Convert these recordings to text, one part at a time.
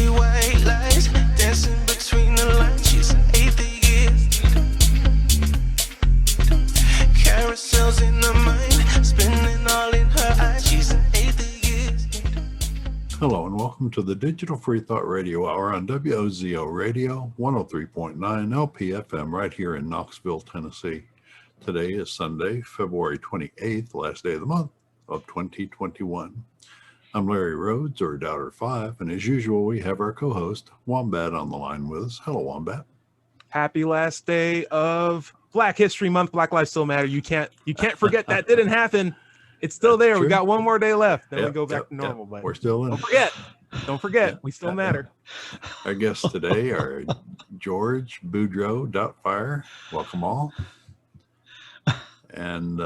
see white lies dancing between the lines. She's an atheist. Carousels in her mind, spinning all in her eyes. She's an atheist. Hello and welcome to the Digital Freethought Radio Hour on WOZO Radio 103.9 LPFM right here in Knoxville, Tennessee. Today is Sunday, February 28th, last day of the month of 2021. I'm Larry Rhodes, or Doubter 5, and as usual, we have our co-host, Wombat, on the line with us. Hello, Wombat. Happy last day of Black History Month. Black Lives Still Matter. You can't forget that didn't happen. It's still there. True. We got one more day left. Then Yep, we go back to normal. But we're still in. Don't forget. We still matter. Our guests today are George Boudreaux.fire. Welcome all. And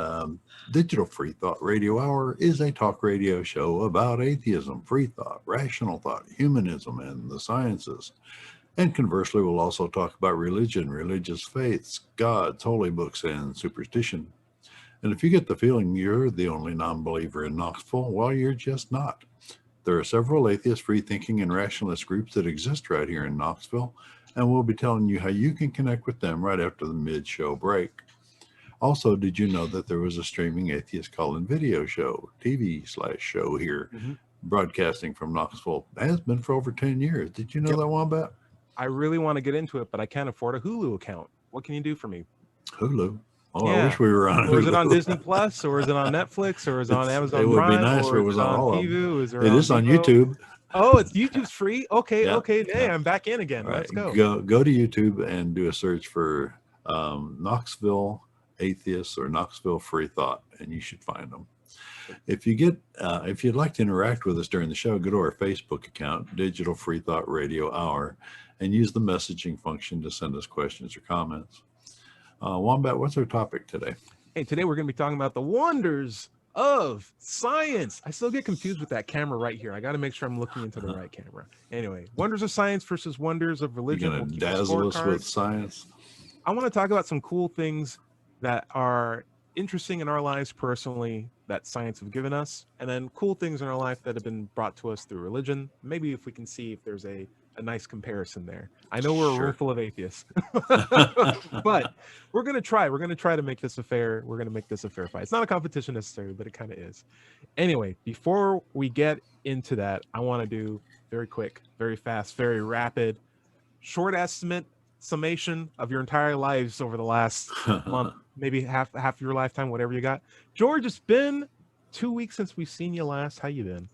Digital Freethought Radio Hour is a talk radio show about atheism, free thought, rational thought, humanism, and the sciences. And conversely, we'll also talk about religion, religious faiths, gods, holy books, and superstition. And if you get the feeling you're the only non-believer in Knoxville, well, you're just not. There are several atheist, free-thinking, and rationalist groups that exist right here in Knoxville, and we'll be telling you how you can connect with them right after the mid-show break. Also, did you know that there was a streaming atheist call-in video show, TV/show here, broadcasting from Knoxville? It has been for over 10 years. Did you know that, Wombat? I really want to get into it, but I can't afford a Hulu account. What can you do for me? Hulu. Oh, Yeah. I wish we were on Hulu. Or is it on Disney Plus? Or is it on Netflix? Or is it on Amazon It would Prime? be nice if or it was on all of them. Hulu? It is on Vivo? YouTube. Oh, it's YouTube's free? Okay, Yeah. okay. Hey, Yeah. I'm back in again. All right, Let's go. Go to YouTube and do a search for Knoxville Atheists or Knoxville Free Thought, and you should find them. If you'd like to interact with us during the show, go to our Facebook account, Digital Free Thought Radio Hour, and use the messaging function to send us questions or comments. Wombat, what's our topic today? Hey, today we're going to be talking about the wonders of science. I still get confused with that camera right here. I got to make sure I'm looking into the right camera. Anyway, wonders of science versus wonders of religion. You're going We'll to keep a dazzle us scorecard. with science? I want to talk about some cool things that are interesting in our lives personally that science have given us, and then cool things in our life that have been brought to us through religion. Maybe if we can see if there's a nice comparison there. I know we're a room full of atheists, but we're going to try. We're going to try to make this a fair fight. It's not a competition necessarily, but it kind of is. Anyway, before we get into that, I want to do very quick, very fast, very rapid, short estimate summation of your entire lives over the last month, maybe half your lifetime, whatever you got. George, it's been 2 weeks since we've seen you last. How you been?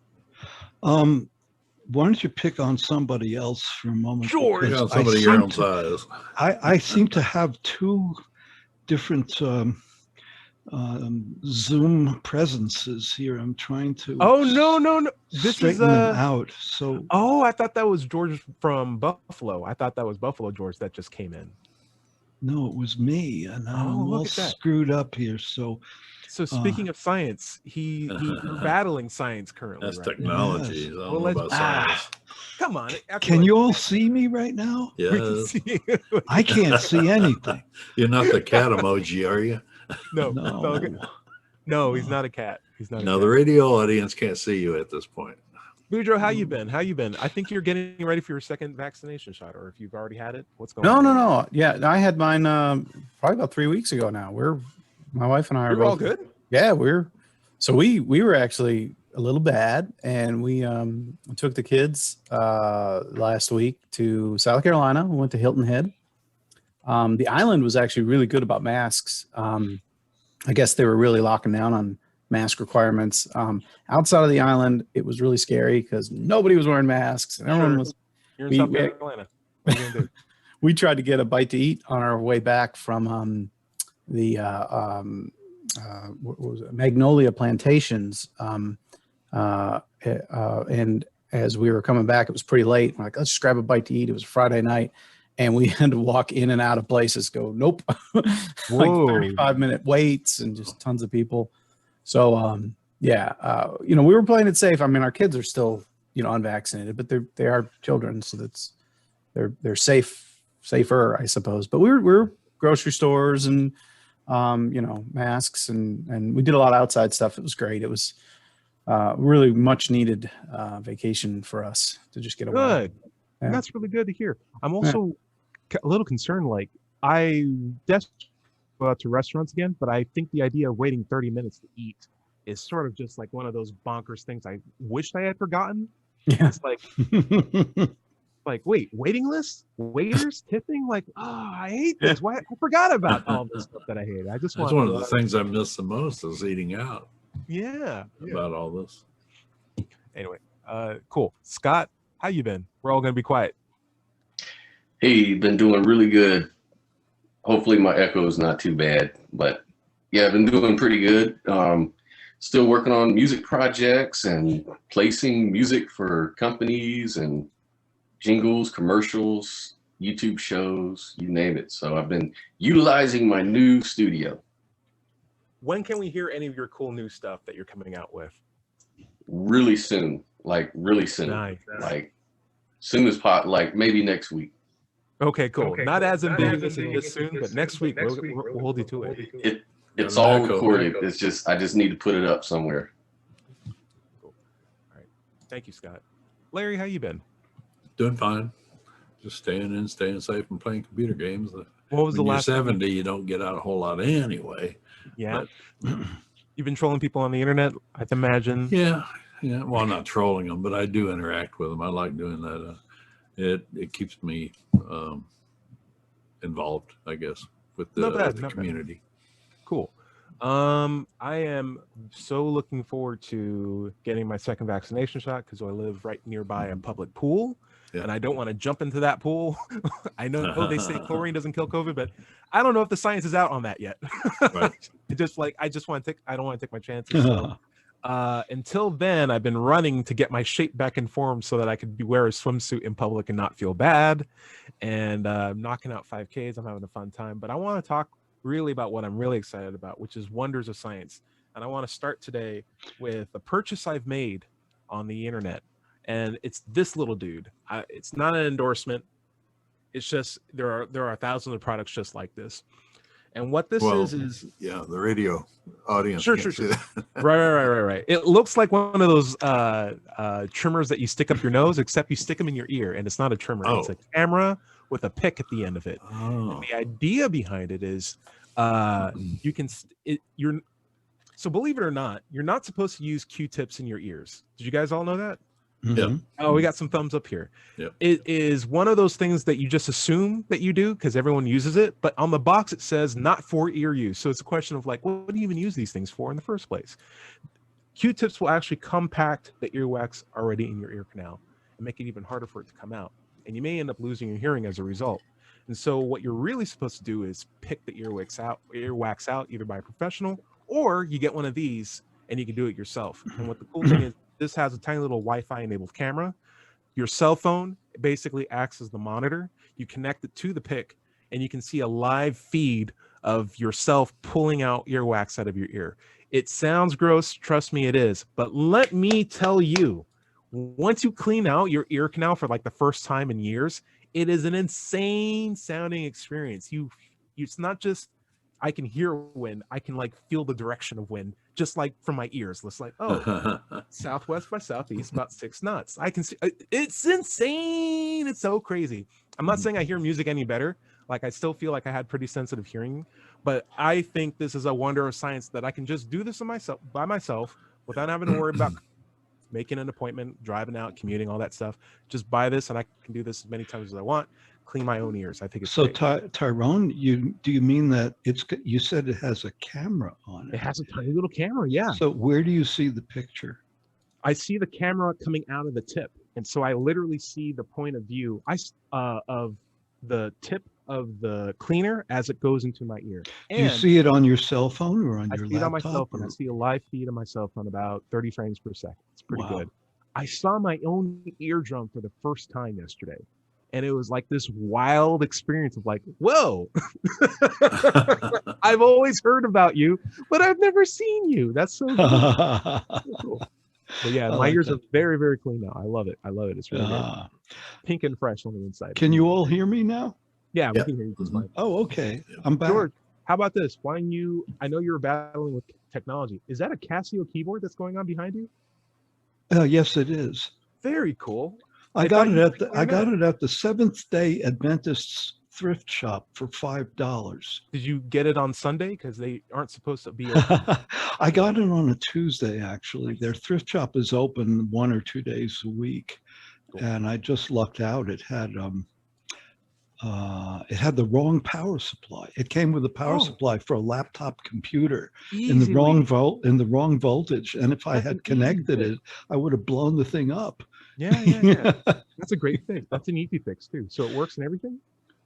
Why don't you pick on somebody else for a moment? George! Because Somebody your own size. I seem to have two different Zoom presences here. I'm trying to Oh, no. This straighten is them out. So Oh, I thought that was George from Buffalo. I thought that was Buffalo George that just came in. no, it was me, and I'm look all at that. screwed up here. So So speaking of science, you're battling science currently. That's right? technology. Yes. I don't Well, know let's- about science. Come on. can you all see me right now? We can Yeah. see you. I can't see anything. You're not the cat emoji, are you? No, No. he's not a cat. He's not. No, a the cat. radio audience can't see you at this point. Boudreaux, how you been? I think you're getting ready for your second vaccination shot, or if you've already had it, what's going on? No. Yeah, I had mine probably about 3 weeks ago now. My wife and I are You're all both good. Yeah, we were actually a little bad, and we took the kids last week to South Carolina. We went to Hilton Head. The island was actually really good about masks. I guess they were really locking down on mask requirements. Outside of the island, it was really scary because nobody was wearing masks, and everyone was. You're in South Carolina. What are you gonna do? We tried to get a bite to eat on our way back from the what was it? Magnolia Plantations, and as we were coming back, it was pretty late. We're like, let's just grab a bite to eat. It was Friday night, and we had to walk in and out of places. Go, nope, like Whoa. 35-minute waits and just tons of people. So we were playing it safe. I mean, our kids are still unvaccinated, but they are children, so they're safer, I suppose. But we're grocery stores and masks and we did a lot of outside stuff. It was great. It was really much needed vacation for us to just get away. And that's really good to hear. I'm also a little concerned. Like, I desperately go out to restaurants again, but I think the idea of waiting 30 minutes to eat is sort of just like one of those bonkers things I wished I had forgotten. Yeah. It's like, wait, waiting lists, waiters, tipping, like, oh, I hate this. Why I forgot about all this stuff that I hate. I just That's want one of the things I miss the most is eating out about all this. Anyway, cool. Scott, how you been? We're all gonna be quiet. Hey, been doing really good. Hopefully my echo is not too bad, but yeah, I've been doing pretty good. Still working on music projects and placing music for companies and jingles, commercials, YouTube shows, you name it. So I've been utilizing my new studio. When can we hear any of your cool new stuff that you're coming out with? Really soon, like really soon. Nice. Like soon as like maybe next week. Okay, cool. Not as ambiguous as this soon, but next week we'll hold you to it. It's all recorded. It's just I just need to put it up somewhere. Cool. All right. Thank you, Scott. Larry, how you been? Doing fine. Just staying safe and playing computer games. What was the last? You're 70, you don't get out a whole lot anyway. Yeah. You've been trolling people on the internet, I'd imagine. Yeah. Well, I'm not trolling them, but I do interact with them. I like doing that. It keeps me involved, I guess, with the community. Cool. I am so looking forward to getting my second vaccination shot because I live right nearby a public pool. Yeah. And I don't want to jump into that pool. I know they say chlorine doesn't kill COVID, but I don't know if the science is out on that yet. Right. I don't want to take my chances. So, until then, I've been running to get my shape back in form so that I could wear a swimsuit in public and not feel bad. And I'm knocking out 5Ks. I'm having a fun time. But I want to talk really about what I'm really excited about, which is wonders of science. And I want to start today with a purchase I've made on the internet. And it's this little dude. It's not an endorsement. It's just there are thousands of products just like this. And what this is the radio audience. Sure. Right. It looks like one of those trimmers that you stick up your nose, except you stick them in your ear, and it's not a trimmer. It's a camera with a pick at the end of it. And the idea behind it is you can so believe it or not, you're not supposed to use Q-tips in your ears. Did you guys all know that? Yeah. Oh, we got some thumbs up here. Yeah. It is one of those things that you just assume that you do because everyone uses it, but on the box it says not for ear use. So it's a question of like, what do you even use these things for in the first place? Q-tips will actually compact the earwax already in your ear canal and make it even harder for it to come out. And you may end up losing your hearing as a result. And so what you're really supposed to do is pick the earwax out either by a professional or you get one of these and you can do it yourself. And what the cool thing is, this has a tiny little Wi-Fi enabled camera. Your cell phone basically acts as the monitor. You connect it to the pick and you can see a live feed of yourself pulling out earwax out of your ear. It sounds gross, trust me, it is. But let me tell you, once you clean out your ear canal for like the first time in years, it is an insane sounding experience. It's not just I can hear wind, I can like feel the direction of wind just like from my ears. It's like, oh, southwest by southeast, about 6 knots. I can see. It's insane. It's so crazy. I'm not saying I hear music any better. Like I still feel like I had pretty sensitive hearing, but I think this is a wonder of science that I can just do this by myself without having to worry about making an appointment, driving out, commuting, all that stuff. Just buy this and I can do this as many times as I want. Clean my own ears. I think it's so. great. Tyrone, do you mean that you said it has a camera on it? It has a tiny little camera, yeah. So where do you see the picture? I see the camera coming out of the tip, and so I literally see the point of view of the tip of the cleaner as it goes into my ear. And do you see it on your cell phone or on your laptop? I see it on my cell phone. I see a live feed on my cell phone about 30 frames per second. It's pretty good. I saw my own eardrum for the first time yesterday. And it was like this wild experience of like, whoa, I've always heard about you, but I've never seen you. That's so cool. But yeah, my ears are very, very clean now. I love it. It's really good. Pink and fresh on the inside. Can you all hear me now? Yeah, we can hear you just fine. Oh, okay. I'm back. George, how about this? Why don't you, I know you're battling with technology. Is that a Casio keyboard that's going on behind you? Yes, it is. Very cool. I got it at the Seventh Day Adventists thrift shop for $5. Did you get it on Sunday? Because they aren't supposed to be open. I got it on a Tuesday, actually. Nice. Their thrift shop is open 1 or 2 days a week. Cool. And I just lucked out. It had the wrong power supply. It came with a power supply for a laptop computer in the wrong voltage. And if I had connected it, I would have blown the thing up. Yeah. That's a great thing. That's an easy fix too. So it works and everything?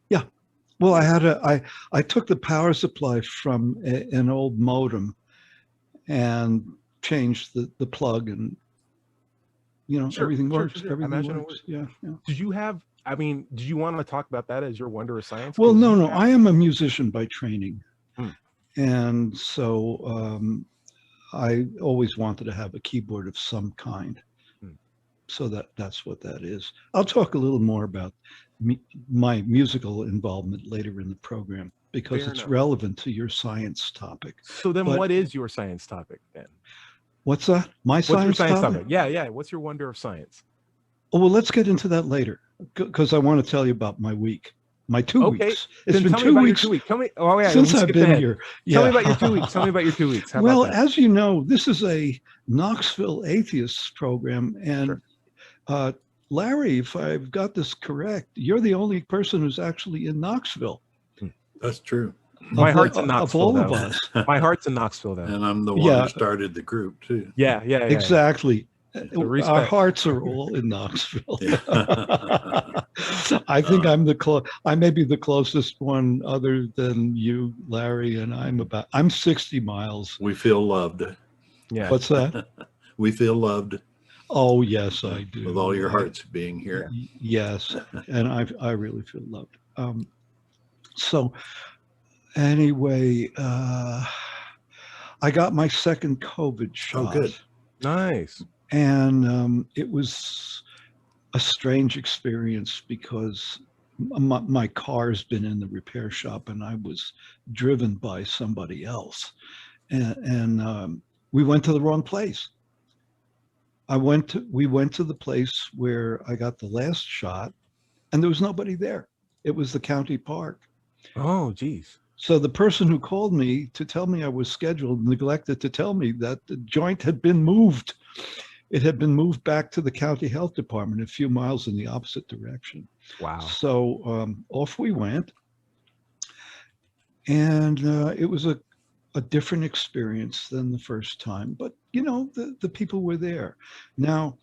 Yeah. Well, I took the power supply from an old modem and changed the plug, and everything works. Sure. Everything works. Yeah. Did you want to talk about that as your wonder of science? Well, no. I am a musician by training. And so I always wanted to have a keyboard of some kind. So that's what that is. I'll talk a little more about my musical involvement later in the program, because Fair it's enough. relevant to your science topic. So then what is your science topic then? What's that? What's your science topic? Yeah. What's your wonder of science? Oh, well, let's get into that later, because I want to tell you about my week. My 2 weeks. It's been 2 weeks Tell me. Oh yeah. since I've been here. Tell me about your 2 weeks. Tell me about your 2 weeks. How Well, about that? as you know, this is a Knoxville Atheists program, and Larry, if I've got this correct, you're the only person who's actually in Knoxville. That's true. My heart's in Knoxville. Of all of though. us. My heart's in Knoxville though. And I'm the one who started the group too. Yeah. Exactly. respect. Our hearts are all in Knoxville. Yeah. I think I may be the closest one other than you, Larry, and I'm 60 miles. We feel loved. Yeah. What's that? We feel loved Oh, yes, I do. with all your hearts being here. Yes, and I really feel loved. So anyway, I got my second COVID shot. Oh, good. Nice. And it was a strange experience because my car's been in the repair shop and I was driven by somebody else. And we went to the wrong place. We went to the place where I got the last shot and there was nobody there. It was the county park. Oh, geez. So the person who called me to tell me I was scheduled neglected to tell me that the joint had been moved. It had been moved back to the county health department a few miles in the opposite direction. Wow. So off we went. And it was a different experience than the first time. But, the people were there. Now,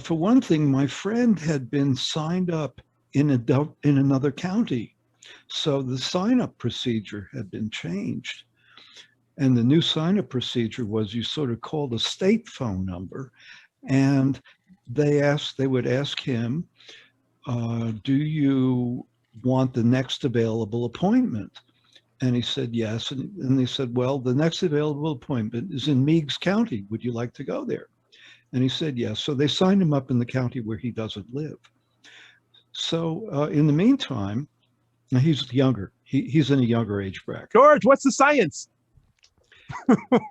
for one thing, my friend had been signed up in another county. So the sign-up procedure had been changed. And the new sign-up procedure was you sort of called a state phone number, and they would ask him, do you want the next available appointment? And he said, yes. And they said, well, the next available appointment is in Meigs County. Would you like to go there? And he said, yes. So they signed him up in the county where he doesn't live. So in the meantime, now he's younger. He's in a younger age bracket. George, what's the science?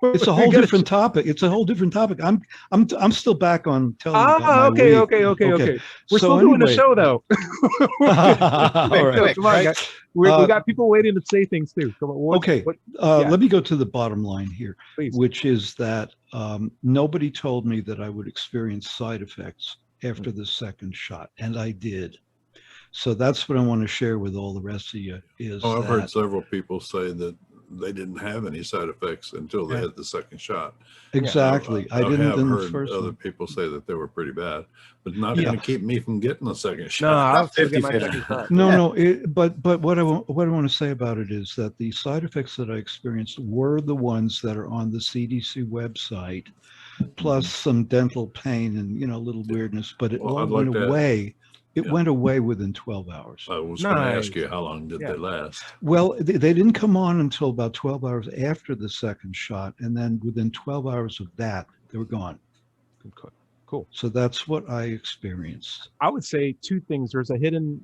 It's a whole different topic. It's a whole different topic. I'm still back on telling you about my week. Okay. We're still doing the show though. All right. Come on, guys. We got people waiting to say things too. Come on. Let me go to the bottom line here, Please. which is that nobody told me that I would experience side effects after the second shot, and I did. So that's what I want to share with all the rest of you I've heard several people say that they didn't have any side effects until they had the second shot. Exactly. I didn't have in the heard first other one. people say that they were pretty bad, but not going to keep me from getting the second No, shot. I'll still get my second shot. No. But what I want to say about it is that the side effects that I experienced were the ones that are on the CDC website, plus some dental pain and little weirdness. But it all went away. It went away within 12 hours. I was going to ask you, how long did they last? Well, they didn't come on until about 12 hours after the second shot. And then within 12 hours of that, they were gone. Cool. So that's what I experienced. I would say two things. There's a hidden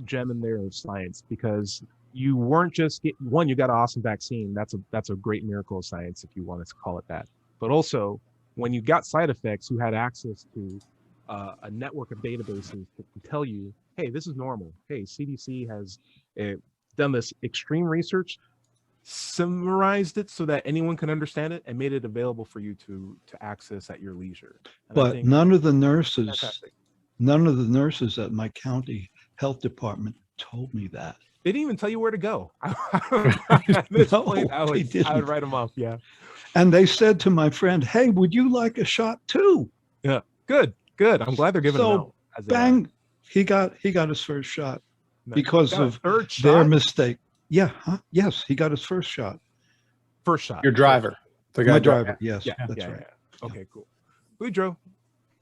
gem in there of science, because you weren't just one, you got an awesome vaccine. That's a great miracle of science, if you wanted to call it that. But also, when you got side effects, you had access to a network of databases that can tell you, hey, this is normal. Hey, CDC has done this extreme research, summarized it so that anyone can understand it, and made it available for you to access at your leisure. And I But think none of the nurses, fantastic. none of the nurses at my county health department told me that. They didn't even tell you where to go. At this No, point, I they would didn't. write them off. Yeah. And they said to my friend, "Hey, would you like a shot too?" Yeah. Good. I'm glad they're giving them So out. As they are. bang, he got his first shot Nice. because Got a of third their shot? mistake. Yeah, yes, he got his first shot. First shot. Your driver. The guy My driving. driver, yes, Yeah. that's yeah, right. yeah. Okay, cool. Boudreaux,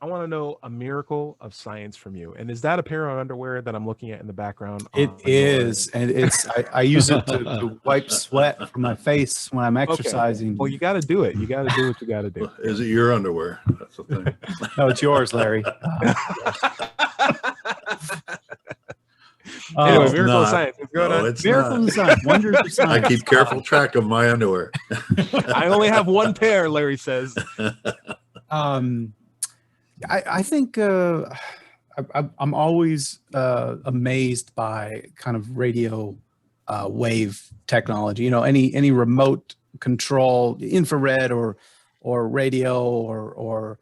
I want to know a miracle of science from you. And is that a pair of underwear that I'm looking at in the background? It on is, your- and it's. I use it to wipe sweat from my face when I'm exercising. Well, you got to do it. You got to do what you got to do. Is it your underwear? That's the thing. No, it's yours, Larry. Anyway, it's miracle of not. science. Let's go No, to- it's Miracles not. of science, wonders of I science. keep careful track of my underwear. I only have one pair, Larry says. I think I'm always amazed by kind of radio wave technology. You know, any remote control, infrared or radio or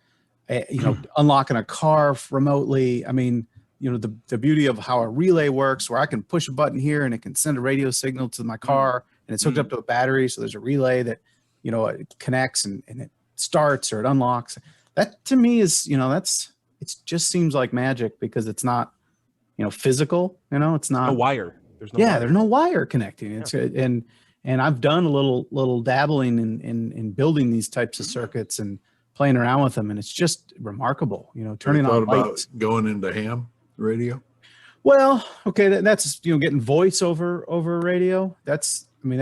you know, unlocking a car remotely. I mean, you know, the beauty of how a relay works, where I can push a button here and it can send a radio signal to my car, and it's hooked up to a battery. So there's a relay that, you know, it connects and it starts or it unlocks. That to me is, you know, it just seems like magic because it's not, you know, physical. You know, it's not A wire. There's no yeah, wire. there's no wire connecting. It's and I've done a little dabbling in building these types of circuits and playing around with them, and it's just remarkable. You know, turning Have you on thought lights. about going into ham radio? Well, okay, that's, you know, getting voice over radio. That's, I mean,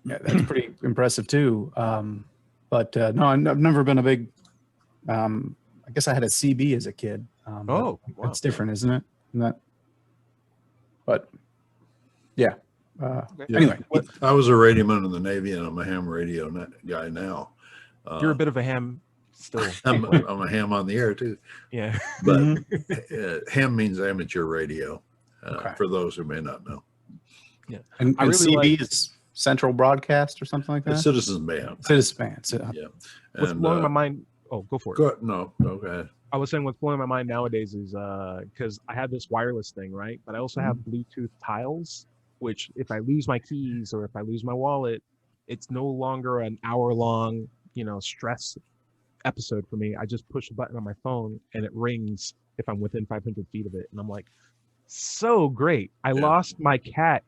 that's pretty impressive too. But no, I've never been a big. I guess I had a CB as a kid. Oh, wow. That's different, isn't it? Isn't that? But yeah. Yeah. Anyway, I was a radioman in the Navy, and I'm a ham radio guy now. You're a bit of a ham still. I'm a ham on the air too, Yeah. but ham means amateur radio. Okay. For those who may not know, and I really CB like- is Central Broadcast or something like that. it's Citizens Band. Citizen Band. Yeah, What's and blowing my mind? Oh, go for it. go ahead. I was saying what's blowing my mind nowadays is because I have this wireless thing, right? But I also have Bluetooth tiles, which if I lose my keys or if I lose my wallet, it's no longer an hour-long, you know, stress episode for me. I just push a button on my phone and it rings if I'm within 500 feet of it, and I'm like, so great. I lost my cat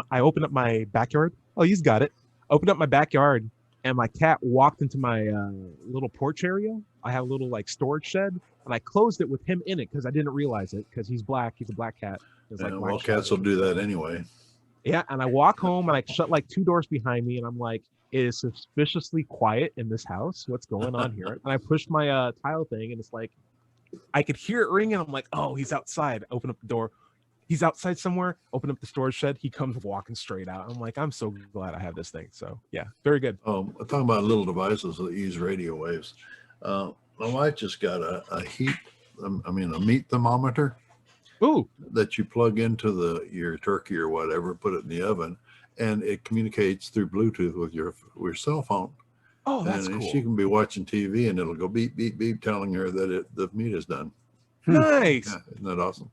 I opened up my backyard. Oh, he's got it. Opened up my backyard, and my cat walked into my little porch area. I have a little like storage shed, and I closed it with him in it because I didn't realize it because he's black. He's a black cat. There's, like, Well, black cats will do that anyway. Yeah, and I walk home and I shut like 2 doors behind me, and I'm like, it is suspiciously quiet in this house. What's going on here? And I pushed my tile thing, and it's like, I could hear it ring, and I'm like, oh, he's outside. Open up the door. He's outside somewhere. Open up the storage shed. He comes walking straight out. I'm like, I'm so glad I have this thing. So yeah, very good. Talking about little devices that use radio waves. My wife just got a meat thermometer Ooh, that you plug into your turkey or whatever, put it in the oven, and it communicates through Bluetooth with your cell phone. oh, that's and cool. she can be watching TV, and it'll go beep beep beep, telling her that the meat is done. Nice. Yeah, isn't that awesome?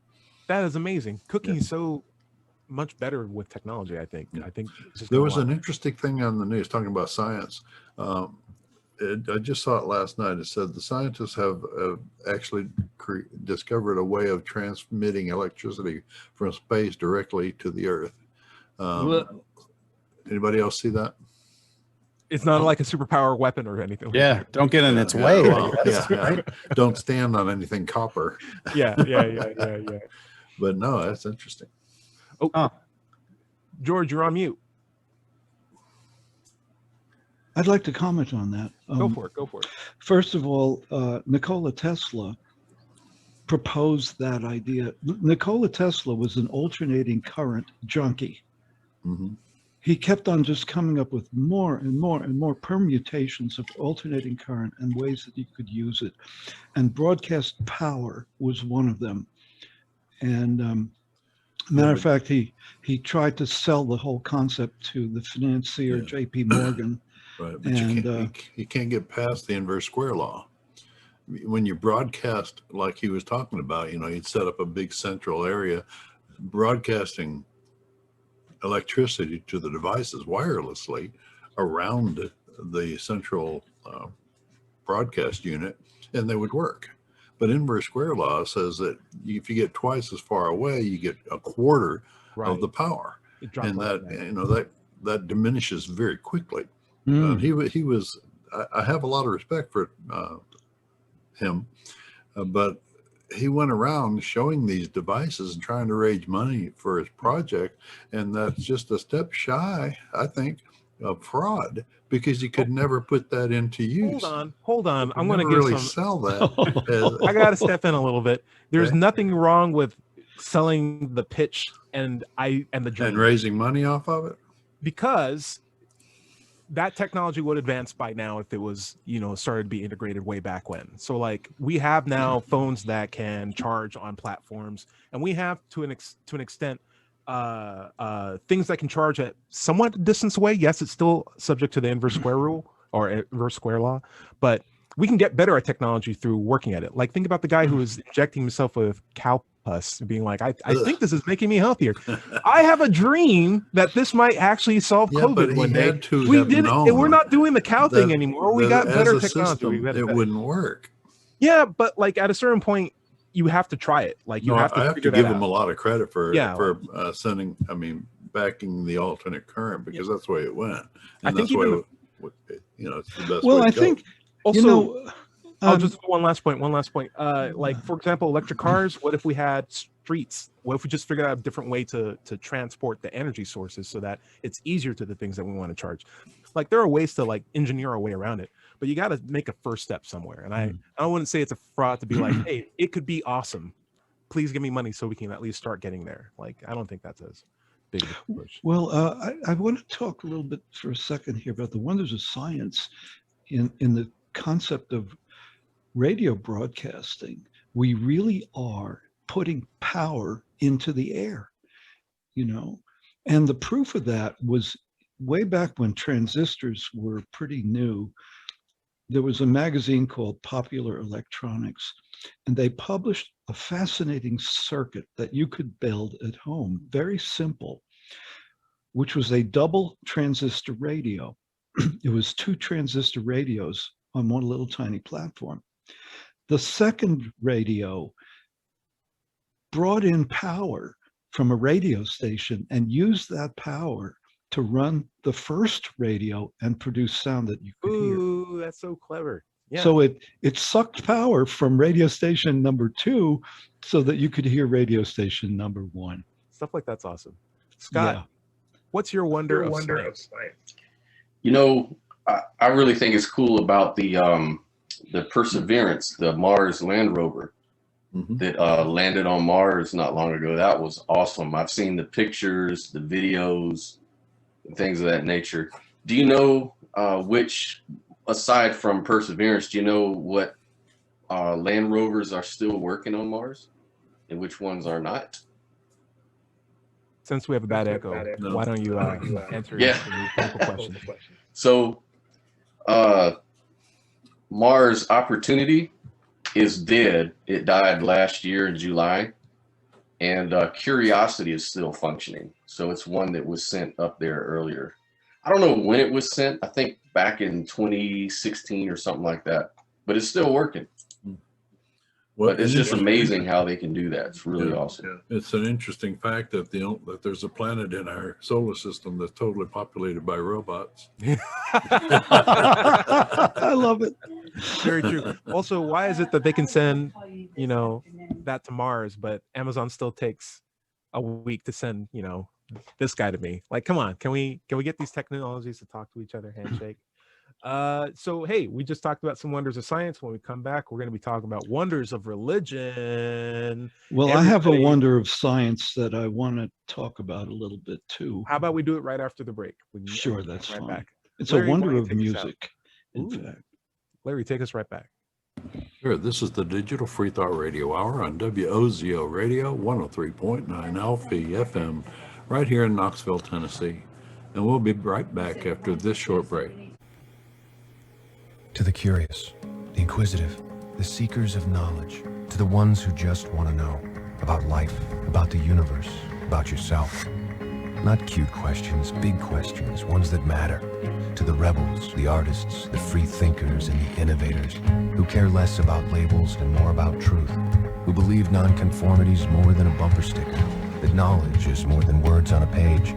That is amazing. Cooking is so much better with technology, I think. Yeah. I think it's just There gonna was an work. interesting thing on the news talking about science. I just saw it last night. It said the scientists have actually discovered a way of transmitting electricity from space directly to the Earth. Anybody else see that? It's not like a superpower weapon or anything. Yeah, don't get in its way. I Well, guess, yeah. right? Don't stand on anything copper. Yeah. But no, that's interesting. George, you're on mute. I'd like to comment on that. Go for it. First of all, Nikola Tesla proposed that idea. Nikola Tesla was an alternating current junkie. Mm-hmm. he kept on just coming up with more and more and more permutations of alternating current and ways that you could use it. And broadcast power was one of them. And matter of fact, he tried to sell the whole concept to the financier J.P. Morgan. Right, but you can't get past the inverse square law. When you broadcast, like he was talking about, you'd set up a big central area, broadcasting electricity to the devices wirelessly around the central broadcast unit, and they would work. But inverse square law says that if you get twice as far away, you get a quarter of the power, and that diminishes very quickly. He was. I have a lot of respect for him, but he went around showing these devices and trying to raise money for his project, and that's just a step shy, I think, of fraud, because you could never put that into use. Hold on. I'm going to really give sell that. I got to step in a little bit. There's nothing wrong with selling the pitch and the dream and raising money off of it, because that technology would advance by now if it was, started to be integrated way back when. So like we have now phones that can charge on platforms, and we have to an extent things that can charge at somewhat distance away. Yes, it's still subject to the inverse square rule or inverse square law, but we can get better at technology through working at it. Like think about the guy who was injecting himself with cow pus, being like, I think this is making me healthier. I have a dream that this might actually solve COVID one day. We did it, and we're not doing the cow thing anymore. We got better technology. It wouldn't work. Yeah, but like at a certain point, you have to try it. Like you have to. I have to give him a lot of credit for backing the alternate current, because that's the way it went. And I think it's the best way I think also. I'll just one last point. Like for example, electric cars. What if we had streets? What if we just figured out a different way to transport the energy sources so that it's easier to the things that we want to charge? Like there are ways to like engineer our way around it, but you got to make a first step somewhere. And I wouldn't say it's a fraud to be like, hey, it could be awesome. Please give me money so we can at least start getting there. Like I don't think that's as big of a push. Well, I want to talk a little bit for a second here about the wonders of science in the concept of radio broadcasting. We really are putting power into the air, and the proof of that was way back when transistors were pretty new. There was a magazine called Popular Electronics, and they published a fascinating circuit that you could build at home, very simple, which was a double transistor radio. It was 2 transistor radios on one little tiny platform. The second radio brought in power from a radio station and used that power to run the first radio and produce sound that you could hear. Ooh, that's so clever. Yeah. So it sucked power from radio station number 2 so that you could hear radio station number 1. Stuff like that's awesome. Scott, what's your wonder of science? I really think it's cool about the Perseverance, the Mars land rover that landed on Mars not long ago. That was awesome. I've seen the pictures, the videos, and things of that nature. Do you know which, aside from Perseverance, do you know what land rovers are still working on Mars and which ones are not? Since we have a bad echo, why don't you answer the question? So Mars Opportunity is dead. It died last year in July. And Curiosity is still functioning. So it's one that was sent up there earlier. I don't know when it was sent. I think back in 2016 or something like that. But it's still working. Well, but it's just amazing how they can do that. It's really awesome. It's an interesting fact that that there's a planet in our solar system that's totally populated by robots. I love it. Very true. Also, why is it that they can send, that to Mars, but Amazon still takes a week to send, this guy to me? Like, come on, can we get these technologies to talk to each other, handshake? So hey, we just talked about some wonders of science. When we come back, we're going to be talking about wonders of religion. Well, I have a Everybody- wonder of science that I want to talk about a little bit too. How about we do it right after the break? We can Sure, come that's right fine. back. It's Larry, a why wonder don't you of take us out? music, in Ooh. fact. Larry, take us right back. Sure, this is the Digital Freethought Radio Hour on WOZO Radio, 103.9 Alpha FM, right here in Knoxville, Tennessee. And we'll be right back after this short break. To the curious, the inquisitive, the seekers of knowledge, to the ones who just want to know about life, about the universe, about yourself. Not cute questions, big questions, ones that matter. To the rebels, the artists, the free thinkers, and the innovators who care less about labels and more about truth, who believe nonconformity is more than a bumper sticker, that knowledge is more than words on a page.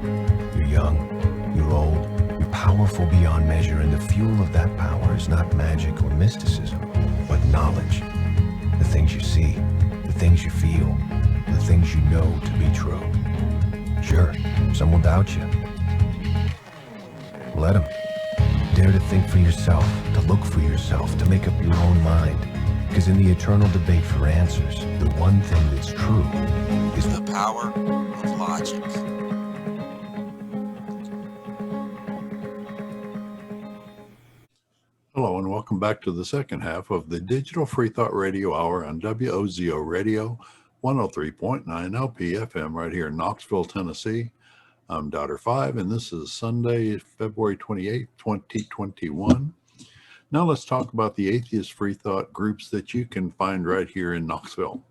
You're young, you're old, you're powerful beyond measure, and the fuel of that power is not magic or mysticism, but knowledge. The things you see, the things you feel, the things you know to be true. Sure, some will doubt you. Let them. Dare to think for yourself, to look for yourself, to make up your own mind. Because in the eternal debate for answers, the one thing that's true is The power of logic. Hello, and welcome back to the second half of the Digital Freethought Radio Hour on WOZO Radio, 103.9 LPFM, right here in Knoxville, Tennessee. I'm Daughter 5, and this is Sunday, February 28th, 2021. Now let's talk about the atheist freethought groups that you can find right here in Knoxville.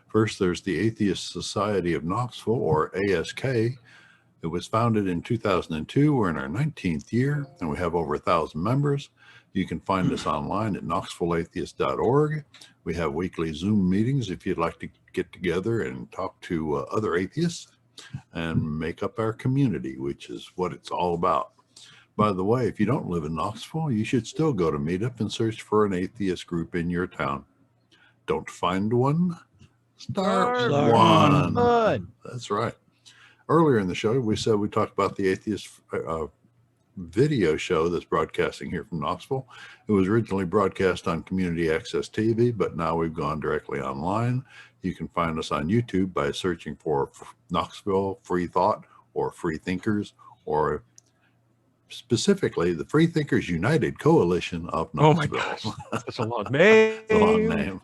First, there's the Atheist Society of Knoxville, or ASK. It was founded in 2002. We're in our 19th year, and we have over 1,000 members. You can find us online at knoxvilleatheist.org. We have weekly Zoom meetings if you'd like to get together and talk to other atheists and make up our community, which is what it's all about. By the way, if you don't live in Knoxville, you should still go to Meetup and search for an atheist group in your town. Don't find one? Start one. Good. That's right. Earlier in the show, we said we talked about the atheist video show that's broadcasting here from Knoxville. It was originally broadcast on Community Access TV, but now we've gone directly online. You can find us on YouTube by searching for Knoxville Freethought or Free Thinkers, or specifically the Free Thinkers United Coalition of Knoxville. Oh my gosh, such a long name. It's a long name.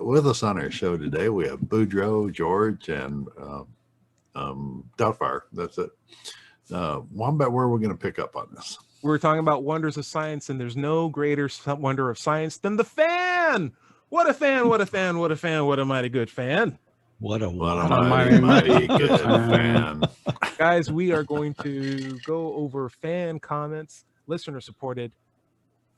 With us on our show today, we have Boudreaux, George, and Doubtfire. That's it. Wombat, where are we going to pick up on this? We're talking about wonders of science, and there's no greater wonder of science than the fan. What a fan, what a fan, what a fan, what a mighty good fan. What a What a wonder. mighty good fan. Guys, we are going to go over fan comments, listener supported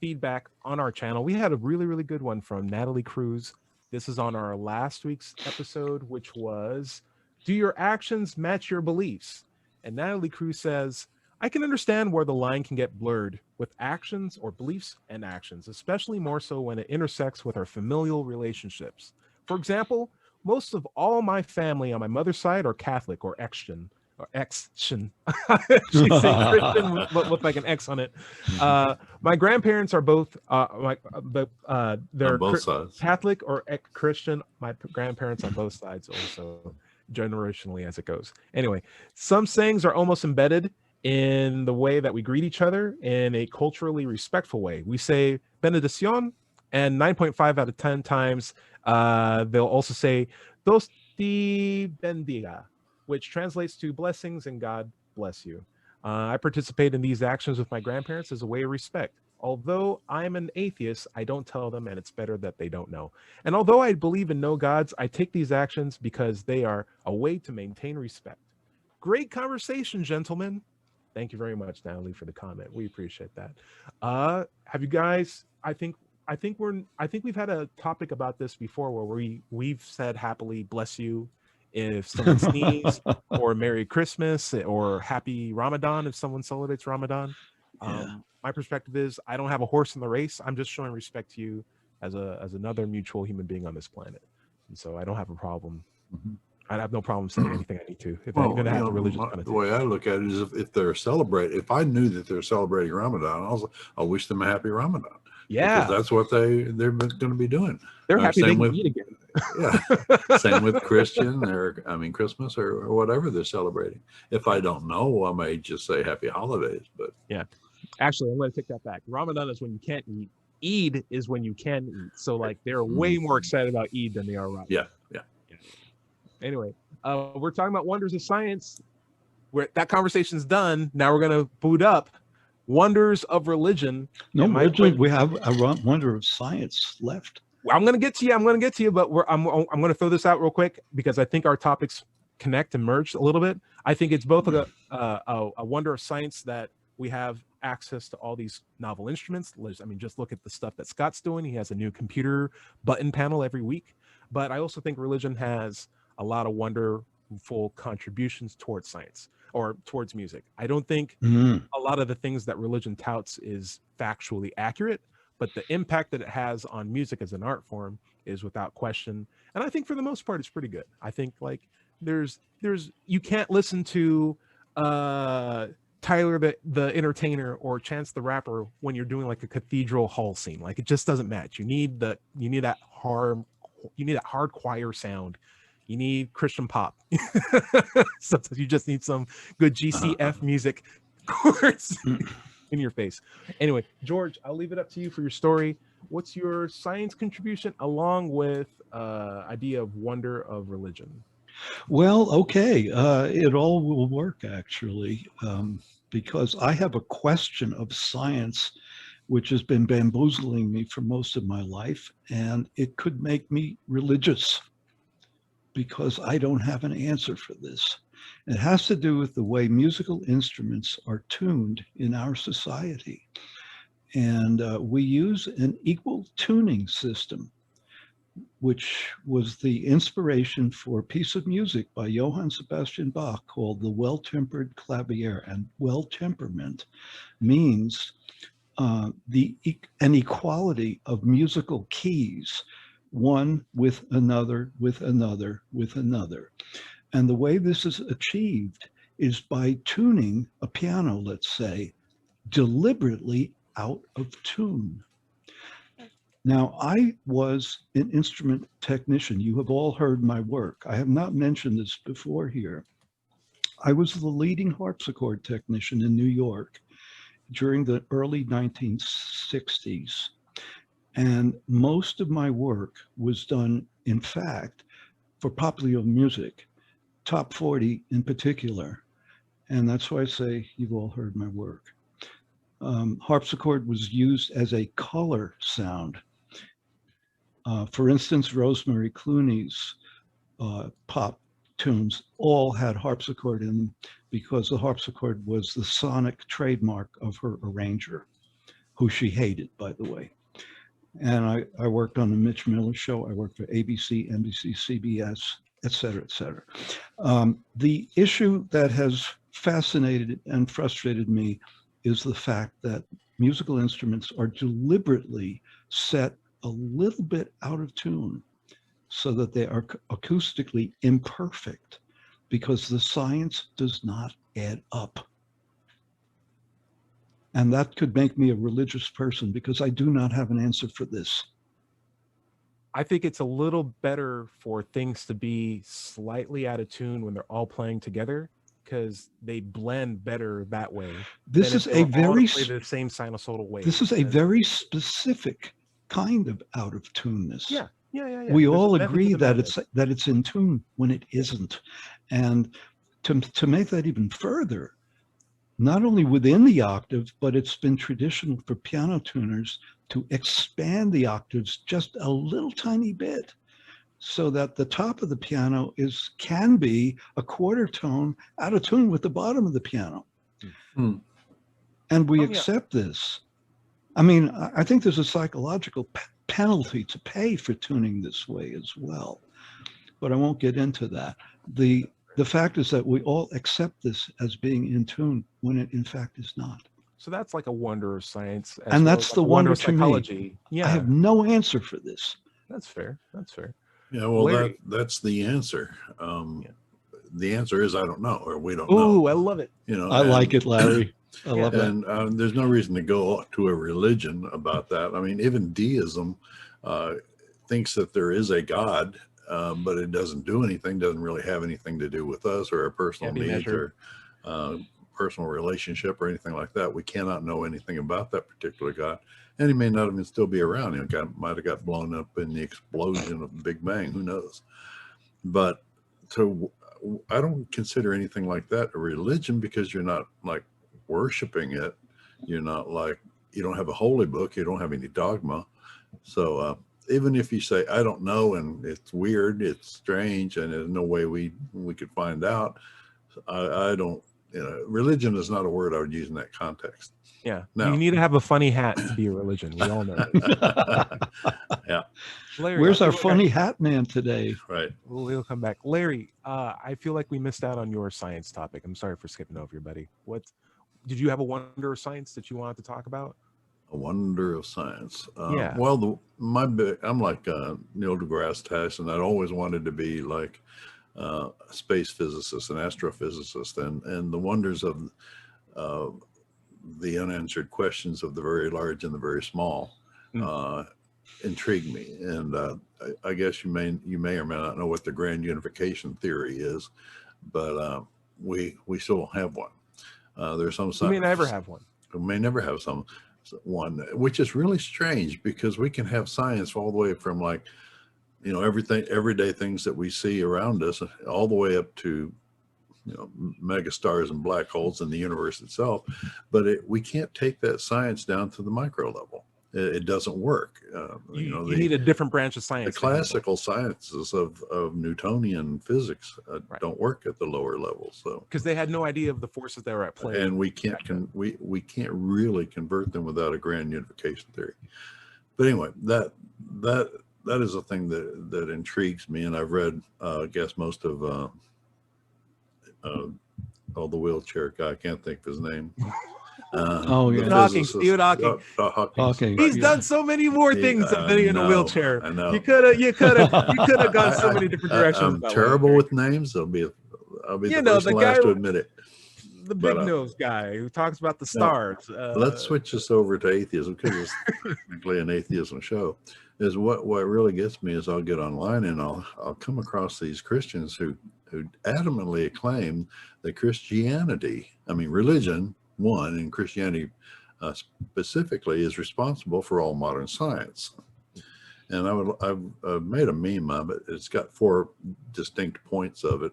feedback on our channel. We had a really, really good one from Natalie Cruz. This is on our last week's episode, which was, do your actions match your beliefs? And Natalie Cruz says, I can understand where the line can get blurred with actions or beliefs and actions, especially more so when it intersects with our familial relationships. For example, most of all my family on my mother's side are Catholic or Exian. She's saying Christian with like an X on it. My grandparents are both they're On both sides. Catholic or Christian. My grandparents on both sides also, generationally as it goes. Anyway, some sayings are almost embedded in the way that we greet each other in a culturally respectful way. We say benedición, and 9.5 out of 10 times they'll also say Dios te bendiga, which translates to blessings and God bless you. I participate in these actions with my grandparents as a way of respect. Although I'm an atheist, I don't tell them, and it's better that they don't know. And although I believe in no gods, I take these actions because they are a way to maintain respect. Great conversation, gentlemen. Thank you very much, Natalie, for the comment. We appreciate that. Have you guys? I think we've had a topic about this before where we've said happily bless you if someone sneezes, or Merry Christmas, or Happy Ramadan if someone celebrates Ramadan. My perspective is I don't have a horse in the race. I'm just showing respect to you as another mutual human being on this planet, and so I don't have a problem I'd have no problem saying anything I need to. If Well, I'm going to you have know, the religious the connotation. way I look at it is if they're celebrating, if I knew that they're celebrating Ramadan, I wish them a happy Ramadan. Yeah. Because that's what they're going to be doing. They're happy they same can with- eat again. Yeah. Same with Christian Christmas or whatever they're celebrating. If I don't know, I may just say happy holidays, but Actually, I'm going to take that back. Ramadan is when you can't eat. Eid is when you can eat. So like they're way more excited about Eid than they are Ramadan. yeah. Anyway, we're talking about wonders of science. That conversation's done. Now we're going to boot up wonders of religion. No, And my we have a wonder of science left. I'm going to get to you, but I'm going to throw this out real quick because I think our topics connect and merge a little bit. I think it's both a wonder of science that we have access to all these novel instruments. I mean, just look at the stuff that Scott's doing. He has a new computer button panel every week. But I also think religion has a lot of wonderful contributions towards science or towards music. I don't think a lot of the things that religion touts is factually accurate, but the impact that it has on music as an art form is without question. And I think for the most part, it's pretty good. I think like you can't listen to Tyler the Entertainer or Chance the Rapper when you're doing like a cathedral hall scene. Like it just doesn't match. You need that hard choir sound. You need Christian pop. Sometimes you just need some good GCF music chords in your face. Anyway, George, I'll leave it up to you for your story. What's your science contribution along with idea of wonder of religion? Well, okay. It all will work actually, because I have a question of science which has been bamboozling me for most of my life, and it could make me religious because I don't have an answer for this. It has to do with the way musical instruments are tuned in our society. And we use an equal tuning system, which was the inspiration for a piece of music by Johann Sebastian Bach called the Well-Tempered Clavier. And well-temperament means an equality of musical keys, one with another, with another, with another. And the way this is achieved is by tuning a piano, let's say, deliberately out of tune. Now, I was an instrument technician. You have all heard my work. I have not mentioned this before here. I was the leading harpsichord technician in New York during the early 1960s. And most of my work was done, in fact, for popular music, top 40 in particular. And that's why I say you've all heard my work. Harpsichord was used as a color sound. For instance, Rosemary Clooney's pop tunes all had harpsichord in them because the harpsichord was the sonic trademark of her arranger, who she hated, by the way. And I worked on the Mitch Miller Show. I worked for ABC, NBC, CBS, et cetera, et cetera. The issue that has fascinated and frustrated me is the fact that musical instruments are deliberately set a little bit out of tune so that they are acoustically imperfect because the science does not add up. And that could make me a religious person because I do not have an answer for this. I think it's a little better for things to be slightly out of tune when they're all playing together because they blend better that way. This is a very the same sinusoidal wave. This is a very specific kind of out of tuneness. Yeah. We There's all a method agree to the that madness. it's in tune when it isn't. And to make that even further, not only within the octave, but it's been traditional for piano tuners to expand the octaves just a little tiny bit so that the top of the piano can be a quarter tone out of tune with the bottom of the piano. And we accept this. I mean, I think there's a psychological penalty to pay for tuning this way as well, but I won't get into that. The fact is that we all accept this as being in tune when it in fact is not. So that's like a wonder of science. And that's the wonder of to me. psychology. Yeah, I have no answer for this. that's fair. That's fair. Yeah, well, Larry. that's the answer. Yeah. The answer is I don't know, or we don't know. Ooh, I love it. You know, I like it, Larry. I Yeah. love that. and there's no reason to go to a religion about that. I mean, even deism thinks that there is a God, but it doesn't do anything, doesn't really have anything to do with us or our personal Can't be needs measured. or personal relationship or anything like that. We cannot know anything about that particular God. And he may not even still be around. You know, might have got blown up in the explosion of the Big Bang. Who knows? But I don't consider anything like that a religion, because you're not like worshiping it. You're not like, you don't have a holy book. You don't have any dogma. So even if you say, I don't know, and it's weird, it's strange, and there's no way we could find out, I don't, religion is not a word I would use in that context. Yeah. No. You need to have a funny hat to be a religion. We all know this. Yeah. Larry, Where's I our feel like funny hat man today? Right. We'll come back. Larry, I feel like we missed out on your science topic. I'm sorry for skipping over you, buddy. What did you have a wonder of science that you wanted to talk about? A wonder of science. Yeah. Well, I'm like Neil deGrasse Tyson. I'd always wanted to be like a space physicist, an astrophysicist, and the wonders of the unanswered questions of the very large and the very small intrigue me. And I guess you may or may not know what the grand unification theory is, but we still don't have one. There's some. We may never have one. We may never have one, which is really strange, because we can have science all the way from like, everyday things that we see around us, all the way up to mega stars and black holes in the universe itself, but we can't take that science down to the micro level. It doesn't work. You need a different branch of science. The classical sciences of Newtonian physics don't work at the lower levels, so because they had no idea of the forces that were at play. and we can't we can't really convert them without a grand unification theory. But anyway, that is a thing that intrigues me, and I've read I guess most of the wheelchair guy. I can't think of his name. Stephen Hawking. He's done so many more things than being in a wheelchair. I know. You could have gone so many different directions. I'm terrible with names. I'll be the first and last to admit it. The big nose guy who talks about the stars. Let's switch this over to atheism, because it's technically an atheism show. Is what really gets me is I'll get online and I'll come across these Christians who adamantly claim that religion, and Christianity specifically, is responsible for all modern science. And I've made a meme of it. It's got 4 distinct points of it.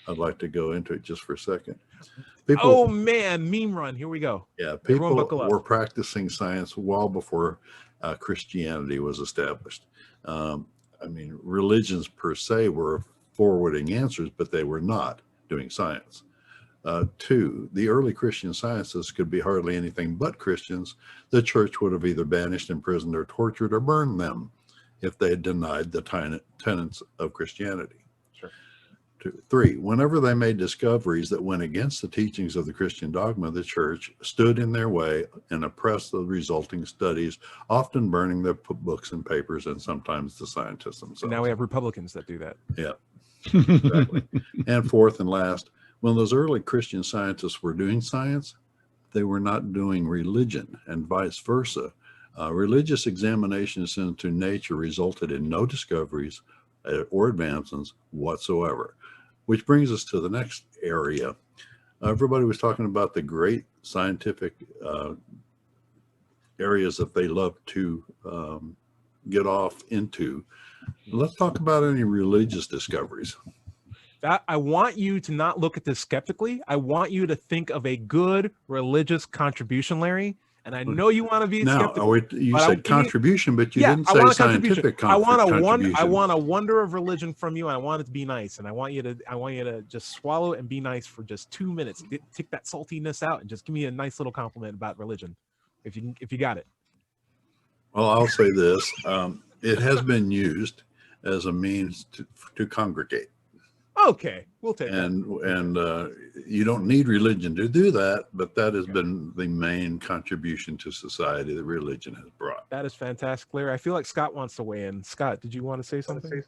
I'd like to go into it just for a second. Meme run. Here we go. Yeah, people were practicing science well before Christianity was established. Religions per se were forwarding answers, but they were not doing science. 2, the early Christian scientists could be hardly anything but Christians. The church would have either banished, imprisoned, or tortured, or burned them if they had denied the tenets of Christianity. Sure. 3, whenever they made discoveries that went against the teachings of the Christian dogma, the church stood in their way and oppressed the resulting studies, often burning their books and papers, and sometimes the scientists themselves. And now we have Republicans that do that. Yeah, exactly. And 4th and last, when those early Christian scientists were doing science, they were not doing religion, and vice versa. Religious examinations into nature resulted in no discoveries or advancements whatsoever, which brings us to the next area. Everybody was talking about the great scientific areas that they love to get off into. Let's talk about any religious discoveries. I want you to not look at this skeptically. I want you to think of a good religious contribution, Larry. And I know you want to be skeptical. You said contribution, but you didn't say scientific contribution. I want a wonder of religion from you, and I want it to be nice. And I want you to just swallow it and be nice for just 2 minutes. Take that saltiness out and just give me a nice little compliment about religion, if you got it. Well, I'll say this: it has been used as a means to congregate. Okay, we'll take that. And you don't need religion to do that, but that has been the main contribution to society that religion has brought. That is fantastic, Larry. I feel like Scott wants to weigh in. Scott, did you want to say something?